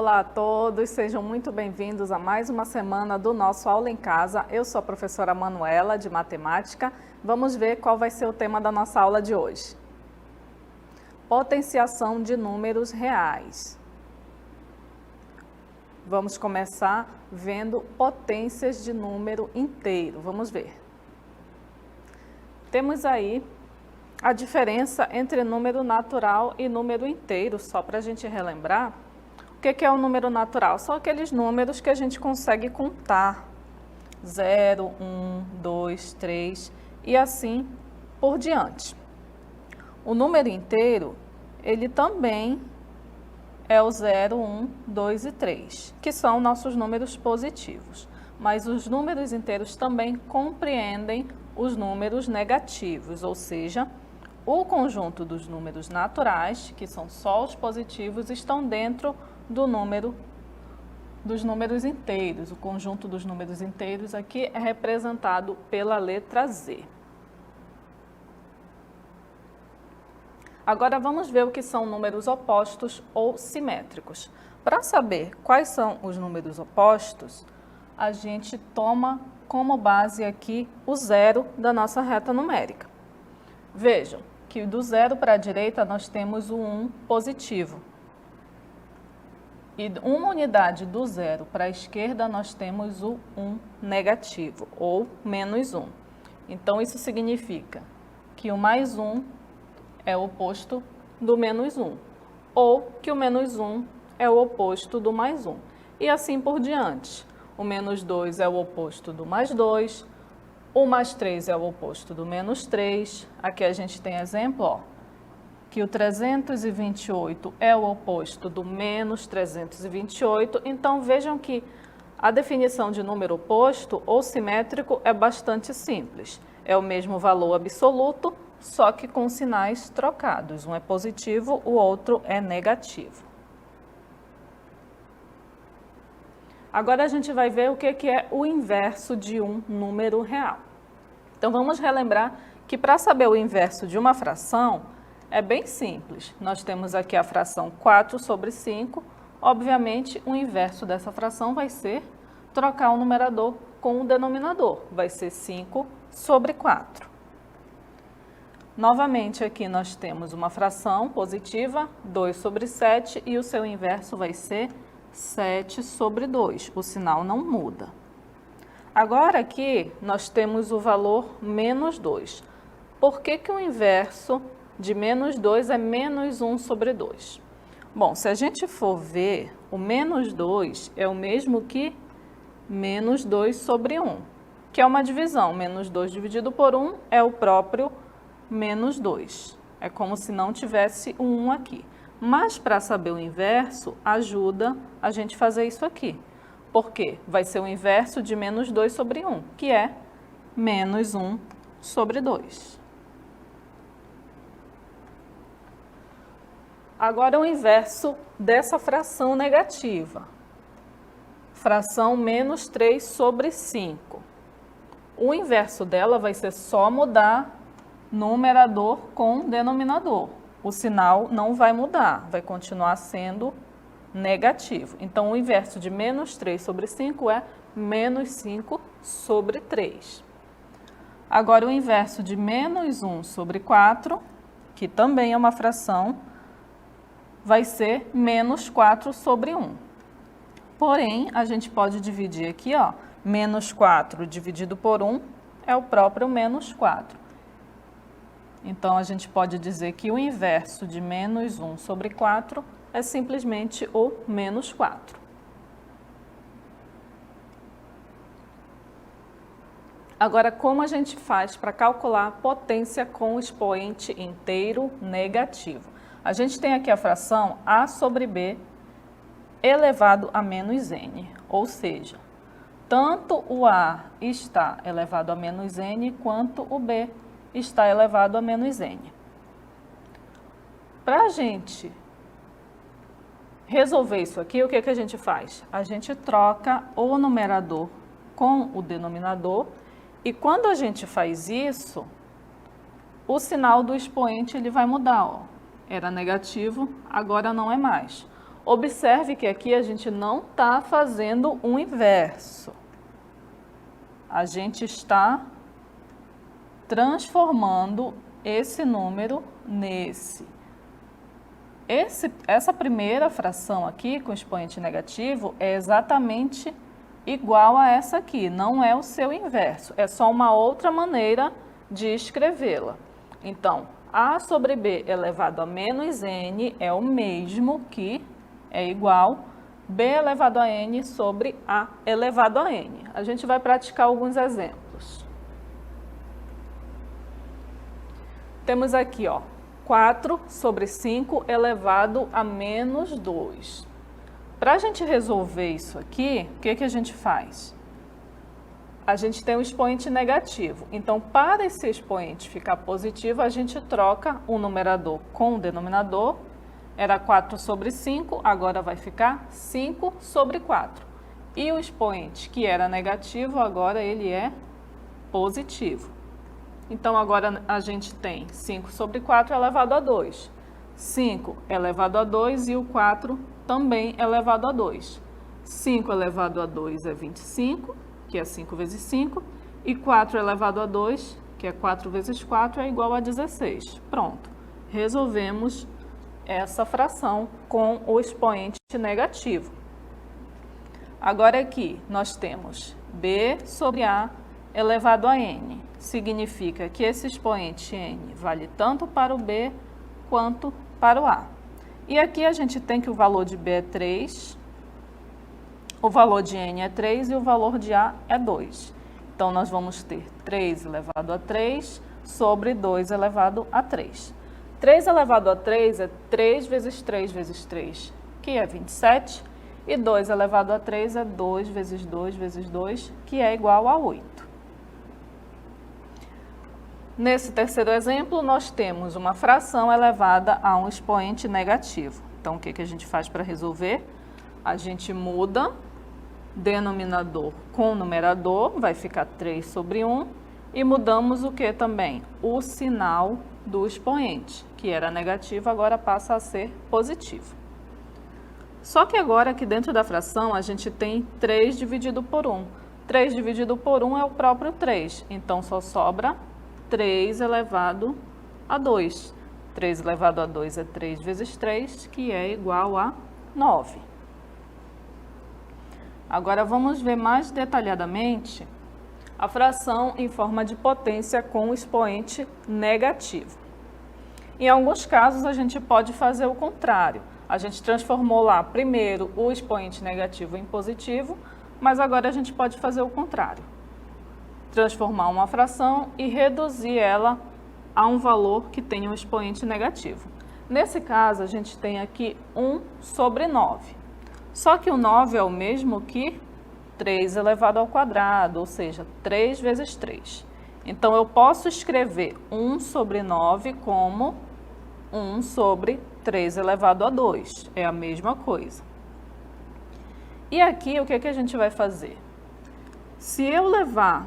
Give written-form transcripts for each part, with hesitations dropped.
Olá a todos, sejam muito bem-vindos a mais uma semana do nosso Aula em Casa. Eu sou a professora Manuela, de Matemática. Vamos ver qual vai ser o tema da nossa aula de hoje. Potenciação de números reais. Vamos começar vendo potências de número inteiro. Vamos ver. Temos aí a diferença entre número natural e número inteiro, só para a gente relembrar. O que é o número natural? São aqueles números que a gente consegue contar. 0, 1, 2, 3 e assim por diante. O número inteiro, ele também é o 0, 1, 2 e 3, que são nossos números positivos. Mas os números inteiros também compreendem os números negativos, ou seja, o conjunto dos números naturais, que são só os positivos, estão dentro dos números inteiros. O conjunto dos números inteiros aqui é representado pela letra Z. Agora vamos ver o que são números opostos ou simétricos. Para saber quais são os números opostos, a gente toma como base aqui o zero da nossa reta numérica. Vejam que do zero para a direita nós temos o 1 positivo. E uma unidade do zero para a esquerda nós temos o 1 negativo, ou menos 1. Então isso significa que o mais 1 é o oposto do menos 1, ou que o menos 1 é o oposto do mais 1. E assim por diante. O menos 2 é o oposto do mais 2, o mais 3 é o oposto do menos 3. Aqui a gente tem exemplo, ó, que o 328 é o oposto do menos 328. Então vejam que a definição de número oposto ou simétrico é bastante simples. É o mesmo valor absoluto, só que com sinais trocados. Um é positivo, o outro é negativo. Agora a gente vai ver o que é o inverso de um número real. Então vamos relembrar que para saber o inverso de uma fração é bem simples. Nós temos aqui a fração 4 sobre 5. Obviamente, o inverso dessa fração vai ser trocar o numerador com o denominador. Vai ser 5 sobre 4. Novamente, aqui nós temos uma fração positiva, 2 sobre 7, e o seu inverso vai ser 7 sobre 2. O sinal não muda. Agora aqui nós temos o valor menos 2. Por que o inverso de menos 2 é menos 1 sobre 2? Bom, se a gente for ver, o menos 2 é o mesmo que menos 2 sobre 1, que é uma divisão. Menos 2 dividido por 1 é o próprio menos 2. É como se não tivesse um 1 aqui. Mas para saber o inverso, ajuda a gente fazer isso aqui. Por quê? Vai ser o inverso de menos 2 sobre 1, que é menos 1 sobre 2. Agora o inverso dessa fração negativa. Fração menos 3 sobre 5. O inverso dela vai ser só mudar numerador com denominador. O sinal não vai mudar, vai continuar sendo negativo. Então o inverso de menos 3 sobre 5 é menos 5 sobre 3. Agora o inverso de menos 1 sobre 4, que também é uma fração, vai ser menos 4 sobre 1. Porém, a gente pode dividir aqui, ó, menos 4 dividido por 1 é o próprio menos 4. Então, a gente pode dizer que o inverso de menos 1 sobre 4 é simplesmente o menos 4. Agora, como a gente faz para calcular a potência com expoente inteiro negativo? A gente tem aqui a fração a sobre b elevado a menos n, ou seja, tanto o a está elevado a menos n, quanto o b está elevado a menos n. Para a gente resolver isso aqui, o que a gente faz? A gente troca o numerador com o denominador, e quando a gente faz isso, o sinal do expoente ele vai mudar, ó. Era negativo, agora não é mais. Observe que aqui a gente não está fazendo um inverso. A gente está transformando esse número nesse. Essa primeira fração aqui, com expoente negativo, é exatamente igual a essa aqui, não é o seu inverso, é só uma outra maneira de escrevê-la. Então, a sobre b elevado a menos n é o mesmo que é igual b elevado a n sobre a elevado a n. A gente vai praticar alguns exemplos. Temos aqui, ó, 4 sobre 5 elevado a menos 2. Para a gente resolver isso aqui, o que a gente faz? A gente tem um expoente negativo. Então, para esse expoente ficar positivo, a gente troca o numerador com o denominador. Era 4 sobre 5, agora vai ficar 5 sobre 4. E o expoente que era negativo, agora ele é positivo. Então, agora a gente tem 5 sobre 4 elevado a 2. 5 elevado a 2 e o 4 também elevado a 2. 5 elevado a 2 é 25, que é 5 vezes 5. E 4 elevado a 2, que é 4 vezes 4, é igual a 16. Pronto. Resolvemos essa fração com o expoente negativo. Agora aqui nós temos b sobre a elevado a n. Significa que esse expoente n vale tanto para o b quanto para o a. E aqui a gente tem que o valor de b é 3, o valor de n é 3 e o valor de a é 2. Então, nós vamos ter 3 elevado a 3 sobre 2 elevado a 3. 3 elevado a 3 é 3 vezes 3 vezes 3, que é 27. E 2 elevado a 3 é 2 vezes 2 vezes 2, que é igual a 8. Nesse terceiro exemplo, nós temos uma fração elevada a um expoente negativo. Então, o que a gente faz para resolver? A gente muda denominador com numerador, vai ficar 3 sobre 1. E mudamos o que também? O sinal do expoente, que era negativo, agora passa a ser positivo. Só que agora, aqui dentro da fração, a gente tem 3 dividido por 1. 3 dividido por 1 é o próprio 3, então só sobra 3 elevado a 2. 3 elevado a 2 é 3 vezes 3, que é igual a 9. Agora, vamos ver mais detalhadamente a fração em forma de potência com expoente negativo. Em alguns casos, a gente pode fazer o contrário. A gente transformou lá primeiro o expoente negativo em positivo, mas agora a gente pode fazer o contrário. Transformar uma fração e reduzir ela a um valor que tenha um expoente negativo. Nesse caso, a gente tem aqui 1 sobre 9. Só que o 9 é o mesmo que 3 elevado ao quadrado, ou seja, 3 vezes 3. Então, eu posso escrever 1 sobre 9 como 1 sobre 3 elevado a 2. É a mesma coisa. E aqui, o que a gente vai fazer? Se eu levar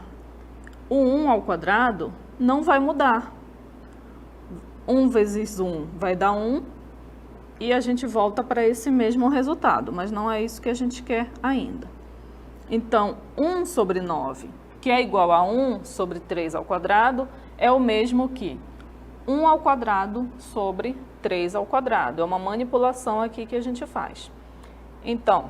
o 1 ao quadrado, não vai mudar. 1 vezes 1 vai dar 1 e a gente volta para esse mesmo resultado, mas não é isso que a gente quer ainda. Então, 1 sobre 9, que é igual a 1 sobre 3 ao quadrado, é o mesmo que 1 ao quadrado sobre 3 ao quadrado. É uma manipulação aqui que a gente faz. Então,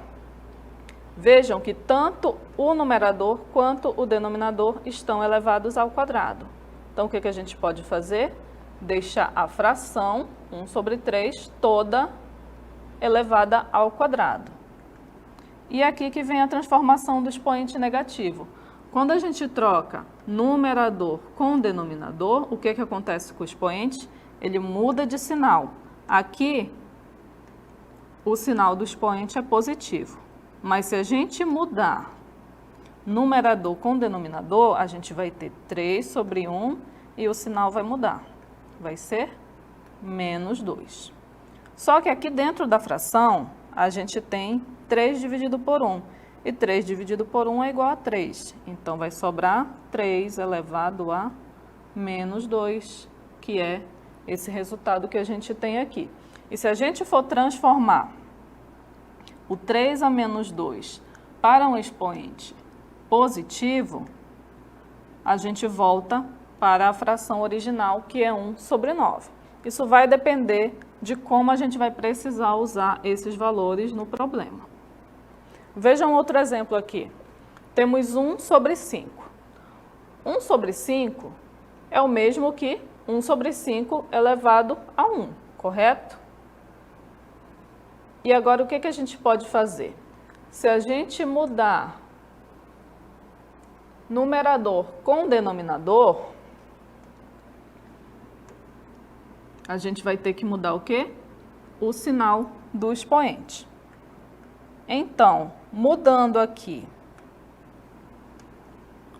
vejam que tanto o numerador quanto o denominador estão elevados ao quadrado. Então, o que a gente pode fazer? Deixar a fração 1 sobre 3 toda elevada ao quadrado. E aqui que vem a transformação do expoente negativo. Quando a gente troca numerador com denominador, o que acontece com o expoente? Ele muda de sinal. Aqui, o sinal do expoente é positivo. Mas se a gente mudar numerador com denominador, a gente vai ter 3 sobre 1 e o sinal vai mudar. Vai ser menos 2. Só que aqui dentro da fração, a gente tem 3 dividido por 1. E 3 dividido por 1 é igual a 3. Então, vai sobrar 3 elevado a menos 2, que é esse resultado que a gente tem aqui. E se a gente for transformar o 3 a menos 2 para um expoente positivo, a gente volta para a fração original, que é 1 sobre 9. Isso vai depender de como a gente vai precisar usar esses valores no problema. Vejam outro exemplo aqui. Temos 1 sobre 5. 1 sobre 5 é o mesmo que 1 sobre 5 elevado a 1, correto? E agora o que a gente pode fazer? Se a gente mudar numerador com denominador, a gente vai ter que mudar o quê? O sinal do expoente. Então, mudando aqui,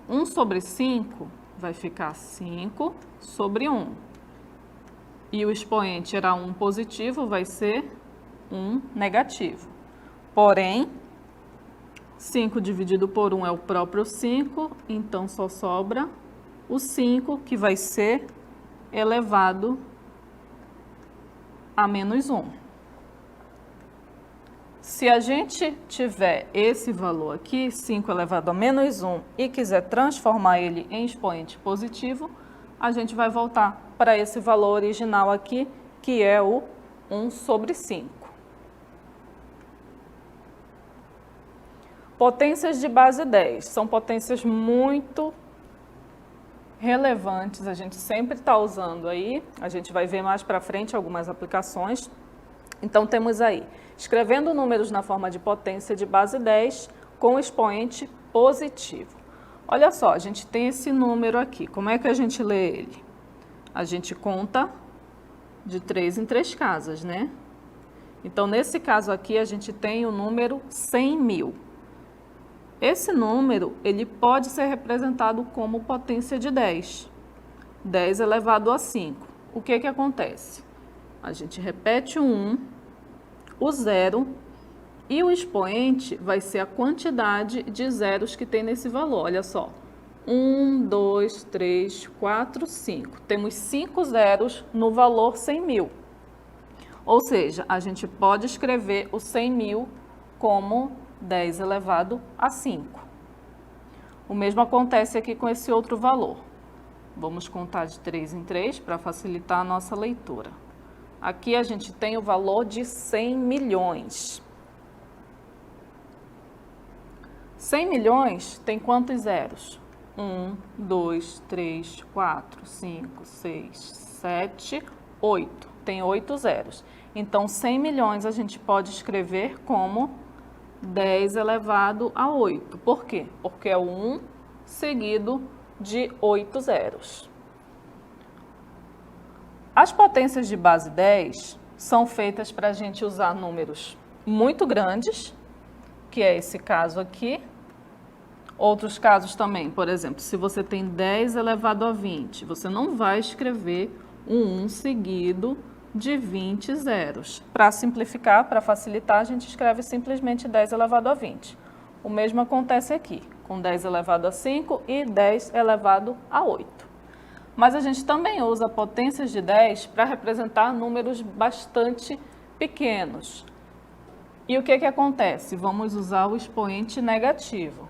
1 sobre 5 vai ficar 5 sobre 1. E o expoente era 1 positivo, vai ser 1 negativo. Porém, 5 dividido por 1 é o próprio 5, então só sobra o 5, que vai ser elevado a menos 1. Se a gente tiver esse valor aqui, 5 elevado a menos 1, e quiser transformar ele em expoente positivo, a gente vai voltar para esse valor original aqui, que é o 1 sobre 5. Potências de base 10 são potências muito relevantes, a gente sempre está usando aí, a gente vai ver mais para frente algumas aplicações. Então, temos aí, escrevendo números na forma de potência de base 10 com expoente positivo. Olha só, a gente tem esse número aqui, como é que a gente lê ele? A gente conta de 3 em 3 casas, né? Então, nesse caso aqui, a gente tem o número 100.000. Esse número, ele pode ser representado como potência de 10. 10 elevado a 5. O que acontece? A gente repete o 1, o 0, e o expoente vai ser a quantidade de zeros que tem nesse valor. Olha só, 1, 2, 3, 4, 5. Temos 5 zeros no valor 100.000. Ou seja, a gente pode escrever o 100.000 como 10 elevado a 5. O mesmo acontece aqui com esse outro valor. Vamos contar de 3 em 3 para facilitar a nossa leitura. Aqui a gente tem o valor de 100 milhões. 100 milhões tem quantos zeros? 1, 2, 3, 4, 5, 6, 7, 8. Tem 8 zeros. Então, 100 milhões a gente pode escrever como 10 elevado a 8. Por quê? Porque é o 1 seguido de 8 zeros. As potências de base 10 são feitas para a gente usar números muito grandes, que é esse caso aqui. Outros casos também, por exemplo, se você tem 10 elevado a 20, você não vai escrever um 1 seguido de 20 zeros. Para simplificar, para facilitar, a gente escreve simplesmente 10 elevado a 20. O mesmo acontece aqui, com 10 elevado a 5 e 10 elevado a 8. Mas a gente também usa potências de 10 para representar números bastante pequenos. E o que acontece? Vamos usar o expoente negativo.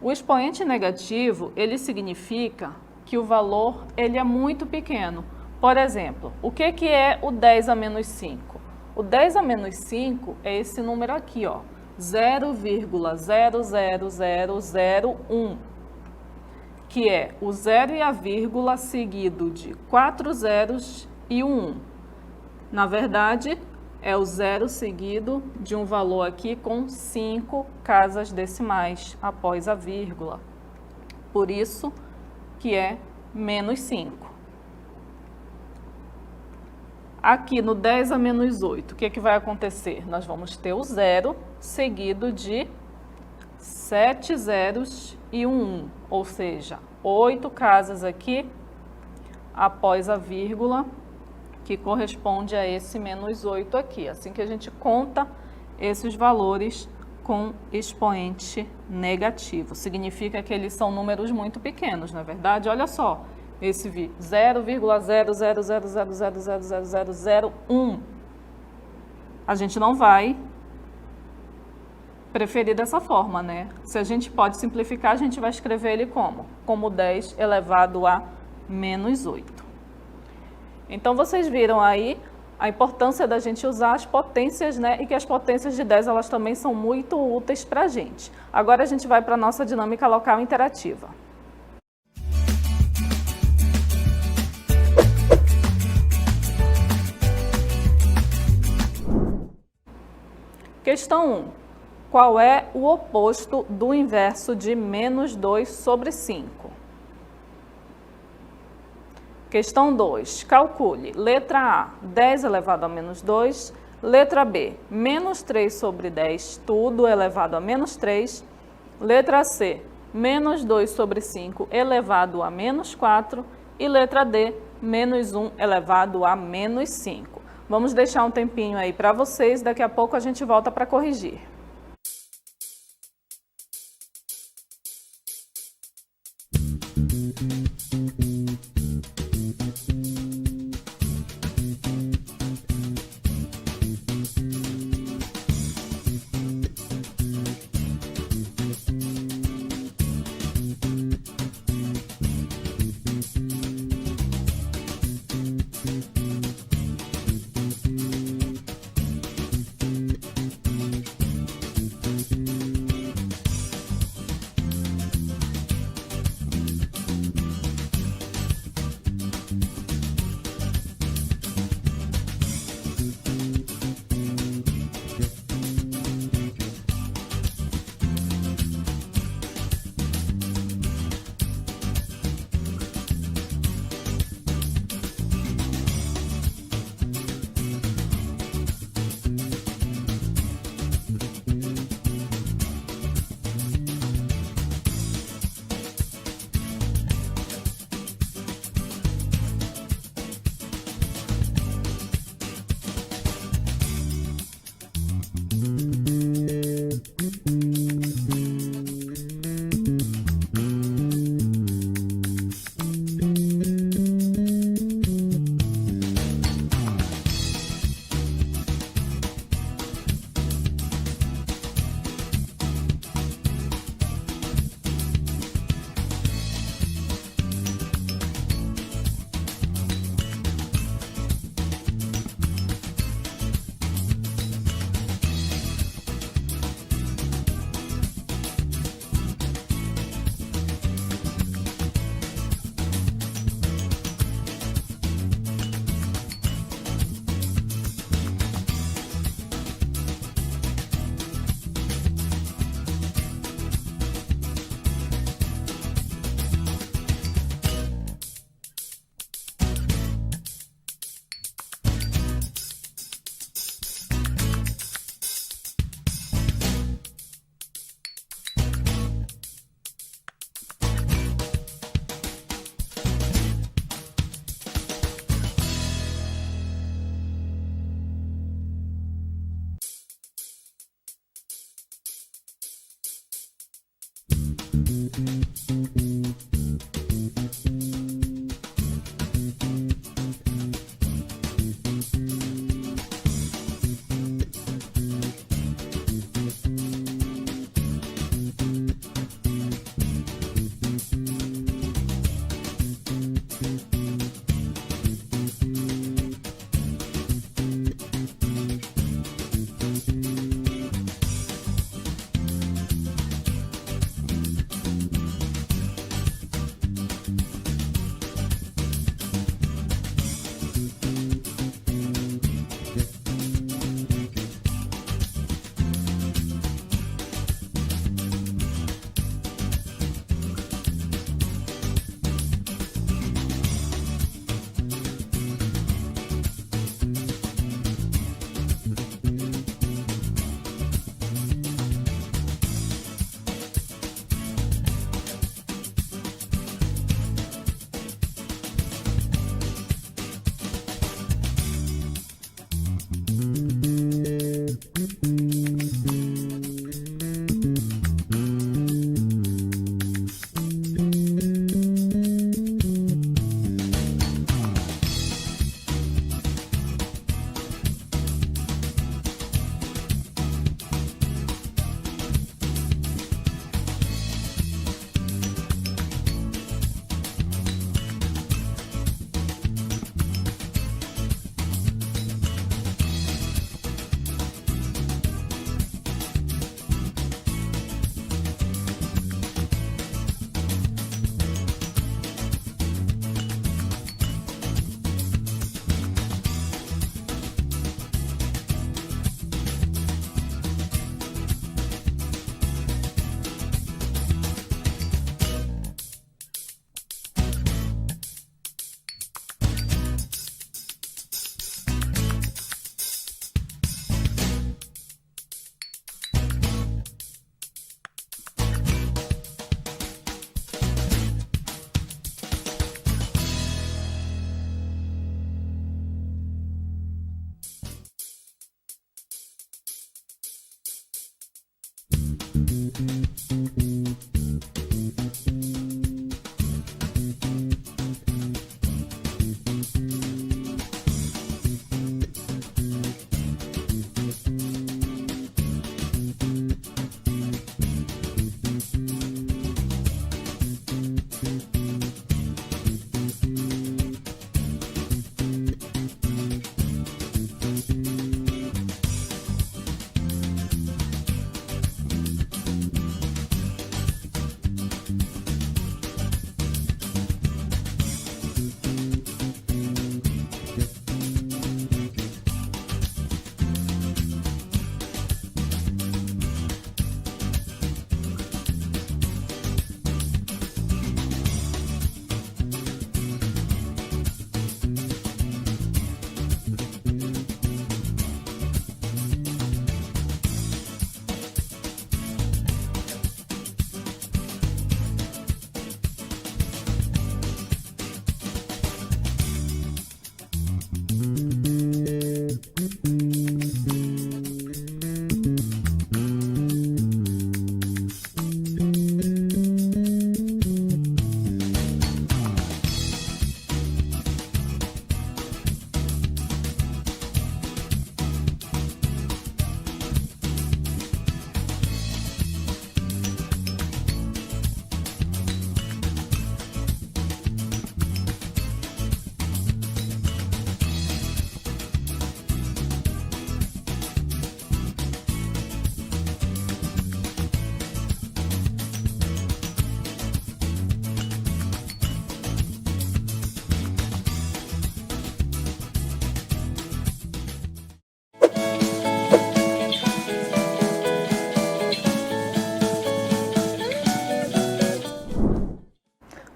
O expoente negativo, ele significa que o valor ele é muito pequeno. Por exemplo, o que é o 10 a menos 5? O 10 a menos 5 é esse número aqui, ó, 0,00001, que é o 0 e a vírgula seguido de 4 zeros e um 1. Na verdade, é o 0 seguido de um valor aqui com 5 casas decimais após a vírgula. Por isso que é menos 5. Aqui no 10 a menos 8, o que vai acontecer? Nós vamos ter o 0 seguido de 7 zeros e um 1, ou seja, 8 casas aqui após a vírgula, que corresponde a esse menos 8 aqui. Assim que a gente conta esses valores com expoente negativo. Significa que eles são números muito pequenos, não é verdade? Olha só, esse 0,000000001. A gente não vai preferir dessa forma, né? Se a gente pode simplificar, a gente vai escrever ele como? Como 10 elevado a menos 8. Então, vocês viram aí a importância da gente usar as potências, né? E que as potências de 10, elas também são muito úteis para a gente. Agora, a gente vai para a nossa dinâmica local interativa. Questão 1. Qual é o oposto do inverso de menos 2 sobre 5? Questão 2. Calcule. Letra A, 10 elevado a menos 2. Letra B, menos 3 sobre 10, tudo elevado a menos 3. Letra C, menos 2 sobre 5 elevado a menos 4. E letra D, menos 1 elevado a menos 5. Vamos deixar um tempinho aí para vocês, daqui a pouco a gente volta para corrigir.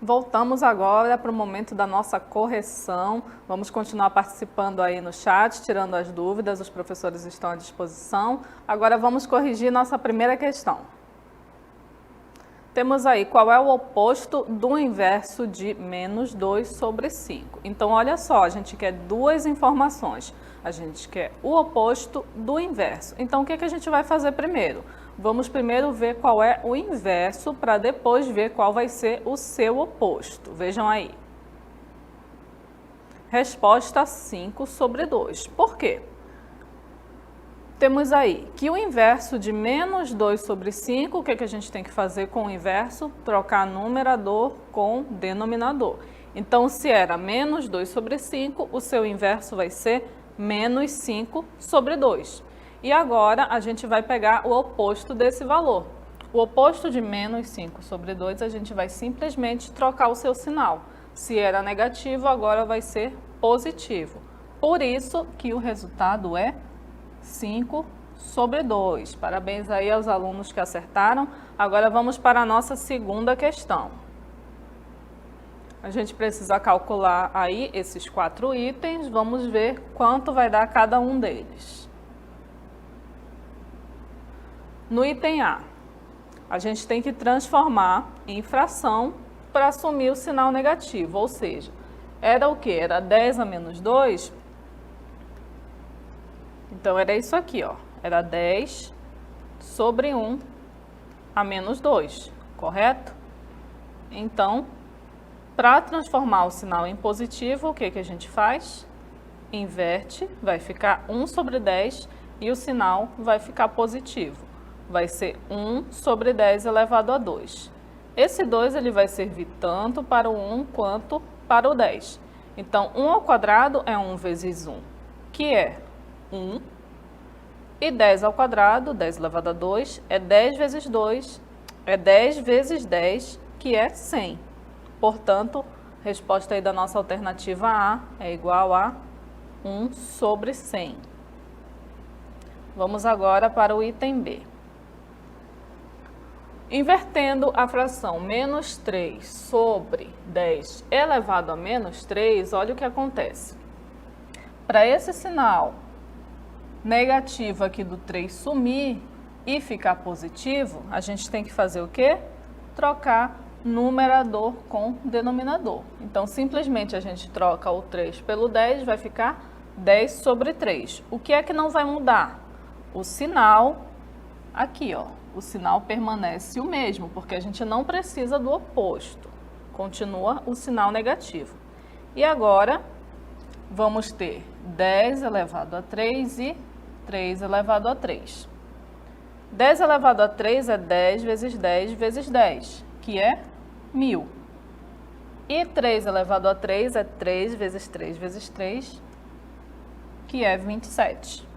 Voltamos agora para o momento da nossa correção. Vamos continuar participando aí no chat, tirando as dúvidas, os professores estão à disposição. Agora vamos corrigir nossa primeira questão. Temos aí qual é o oposto do inverso de menos 2 sobre 5. Então, olha só, a gente quer duas informações. A gente quer o oposto do inverso. Então, o que a gente vai fazer primeiro? Vamos primeiro ver qual é o inverso para depois ver qual vai ser o seu oposto. Vejam aí. Resposta 5 sobre 2. Por quê? Temos aí que o inverso de menos 2 sobre 5, o que a gente tem que fazer com o inverso? Trocar numerador com denominador. Então, se era menos 2 sobre 5, o seu inverso vai ser menos 5 sobre 2. E agora a gente vai pegar o oposto desse valor. O oposto de menos 5 sobre 2, a gente vai simplesmente trocar o seu sinal. Se era negativo, agora vai ser positivo. Por isso que o resultado é 5 sobre 2. Parabéns aí aos alunos que acertaram. Agora vamos para a nossa segunda questão. A gente precisa calcular aí esses 4 itens. Vamos ver quanto vai dar cada um deles. No item A, a gente tem que transformar em fração para assumir o sinal negativo, ou seja, era o que? Era 10 a menos 2? Então, era isso aqui, ó. Era 10 sobre 1 a menos 2, correto? Então, para transformar o sinal em positivo, o que a gente faz? Inverte, vai ficar 1 sobre 10 e o sinal vai ficar positivo. Vai ser 1 sobre 10 elevado a 2. Esse 2 ele vai servir tanto para o 1 quanto para o 10. Então, 1 ao quadrado é 1 vezes 1, que é 1. E 10 ao quadrado, 10 elevado a 2, é 10 vezes 2, é 10 vezes 10, que é 100. Portanto, a resposta aí da nossa alternativa A é igual a 1 sobre 100. Vamos agora para o item B. Invertendo a fração menos 3 sobre 10 elevado a menos 3, olha o que acontece. Para esse sinal negativo aqui do 3 sumir e ficar positivo, a gente tem que fazer o quê? Trocar numerador com denominador. Então, simplesmente a gente troca o 3 pelo 10, vai ficar 10 sobre 3. O que é que não vai mudar? O sinal aqui, ó. O o sinal permanece o mesmo, porque a gente não precisa do oposto. Continua o sinal negativo. E agora, vamos ter 10 elevado a 3 e 3 elevado a 3. 10 elevado a 3 é 10 vezes 10 vezes 10, que é 1000. E 3 elevado a 3 é 3 vezes 3 vezes 3, que é 27.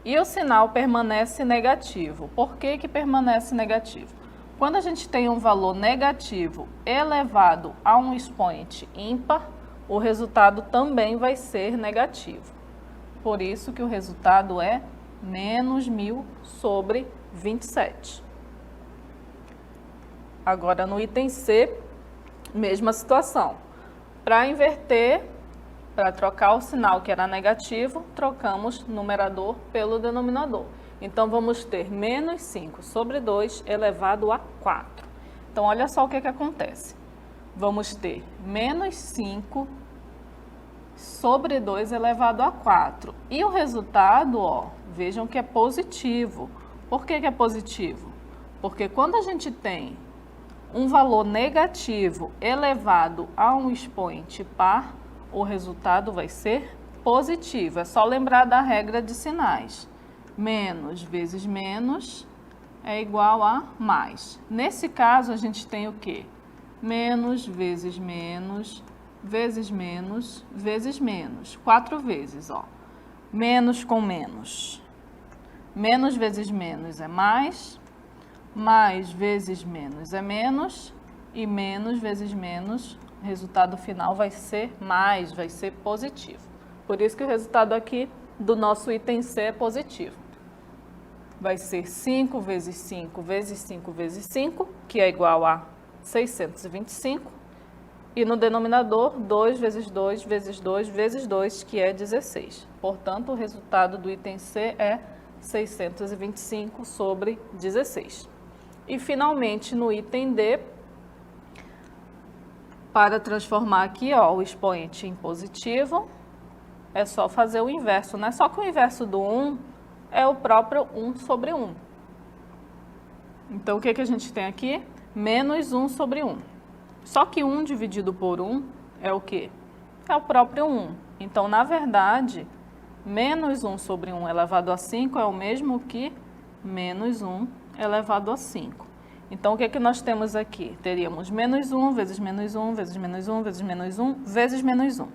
E o sinal permanece negativo. Por que que permanece negativo? Quando a gente tem um valor negativo elevado a um expoente ímpar, o resultado também vai ser negativo. Por isso que o resultado é menos 1000 sobre 27. Agora no item C, mesma situação. Para inverter, para trocar o sinal que era negativo, trocamos numerador pelo denominador. Então, vamos ter menos 5 sobre 2 elevado a 4. Então, olha só o que acontece. Vamos ter menos 5 sobre 2 elevado a 4. E o resultado, ó, vejam que é positivo. Por que que é positivo? Porque quando a gente tem um valor negativo elevado a um expoente par, o resultado vai ser positivo. É só lembrar da regra de sinais. Menos vezes menos é igual a mais. Nesse caso, a gente tem o quê? Menos vezes menos, vezes menos, vezes menos. 4 vezes, ó. Menos com menos. Menos vezes menos é mais vezes menos é menos, e menos vezes menos, o resultado final vai ser mais, vai ser positivo. Por isso que o resultado aqui do nosso item C é positivo. Vai ser 5 vezes 5 vezes 5 vezes 5, que é igual a 625. E no denominador, 2 vezes 2 vezes 2 vezes 2, que é 16. Portanto, o resultado do item C é 625 sobre 16. E, finalmente, no item D, para transformar aqui, ó, o expoente em positivo, é só fazer o inverso, né? Só que o inverso do 1 é o próprio 1 sobre 1. Então, o que que a gente tem aqui? Menos 1 sobre 1. Só que 1 dividido por 1 é o quê? É o próprio 1. Então, na verdade, menos 1 sobre 1 elevado a 5 é o mesmo que menos 1 elevado a 5. Então, o que que nós temos aqui? Teríamos menos 1 vezes menos 1 vezes menos 1 vezes menos 1 vezes menos 1.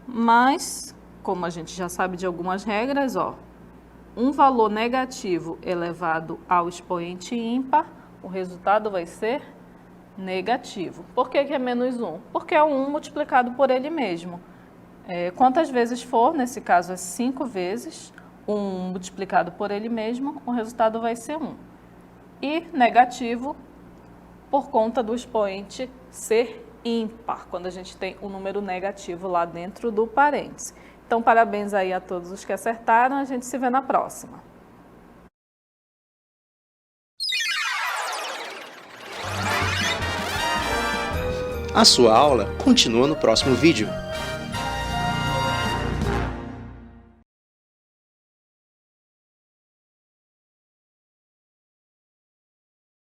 Mas, como a gente já sabe de algumas regras, ó, um valor negativo elevado ao expoente ímpar, o resultado vai ser negativo. Por que que é menos 1? Porque é o 1 multiplicado por ele mesmo. Quantas vezes for, nesse caso é 5 vezes, 1 multiplicado por ele mesmo, o resultado vai ser 1. E negativo por conta do expoente ser ímpar, quando a gente tem um número negativo lá dentro do parêntese. Então, parabéns aí a todos os que acertaram, a gente se vê na próxima. A sua aula continua no próximo vídeo.